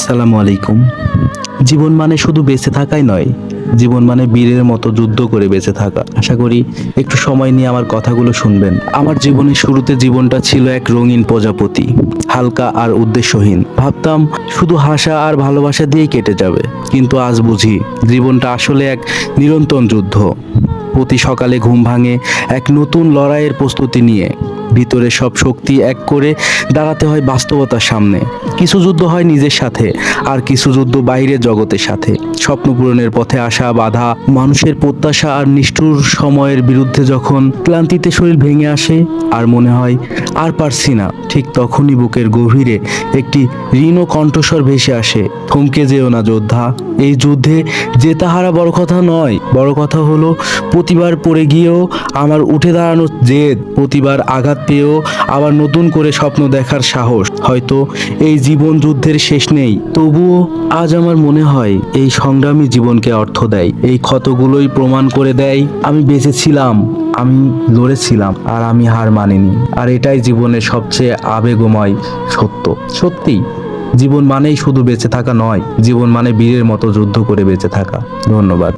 আসসালামু আলাইকুম। জীবন মানে শুধু বেঁচে থাকাই নয়, জীবন মানে বীরের মতো যুদ্ধ করে বেঁচে থাকা। আশা করি একটু সময় নিয়ে আমার কথাগুলো শুনবেন। আমার জীবনের শুরুতে জীবনটা ছিল এক রঙিন প্রজাপতি, হালকা আর উদ্দেশ্যহীন। ভাবতাম শুধু হাসা আর ভালোবাসা দিয়েই কেটে যাবে, কিন্তু আজ বুঝি জীবনটা আসলে এক নিরন্তর যুদ্ধ। প্রতি সকালে ঘুম ভাঙে এক নতুন লড়াইয়ের প্রস্তুতি নিয়ে। ভিতরে সব শক্তি এক করে দাঁড়াতে হয় বাস্তবতার সামনে। কিছু যুদ্ধ হয় নিজের সাথে, আর কিছু যুদ্ধ বাইরের জগতের সাথে। স্বপ্ন পূরণের পথে আসা বাধা, মানুষের প্রত্যাশা আর নিষ্ঠুর সময়ের বিরুদ্ধে যখন ক্লান্তিতে শরীর ভেঙে আসে আর মনে হয় আর পারছি না, ঠিক তখনই বুকের গভীরে একটি ঋণ কণ্ঠস্বর ভেসে আসে, থমকে যেও না যোদ্ধা। এই যুদ্ধে জেতা হারা বড় কথা নয়, বড় কথা হলো প্রতিবার পড়ে গিয়েও আমার উঠে দাঁড়ানোর জেদ, প্রতিবার আঘাত পেয়েও আবার নতুন করে স্বপ্ন দেখার সাহস। হয়তো এই জীবন যুদ্ধের শেষ নেই, তবুও আজ আমার মনে হয় এই সংগ্রামী জীবনকে অর্থ দেয়। এই ক্ষতগুলোই প্রমাণ করে দেয় আমি বেঁচে ছিলাম, আমি লড়েছিলাম, আর আমি হার মানিনি। আর এটাই জীবনের সবচেয়ে আবেগময় সত্য। সত্যি জীবন মানেই শুধু বেঁচে থাকা নয়, জীবন মানে বীরের মতো যুদ্ধ করে বেঁচে থাকা। ধন্যবাদ।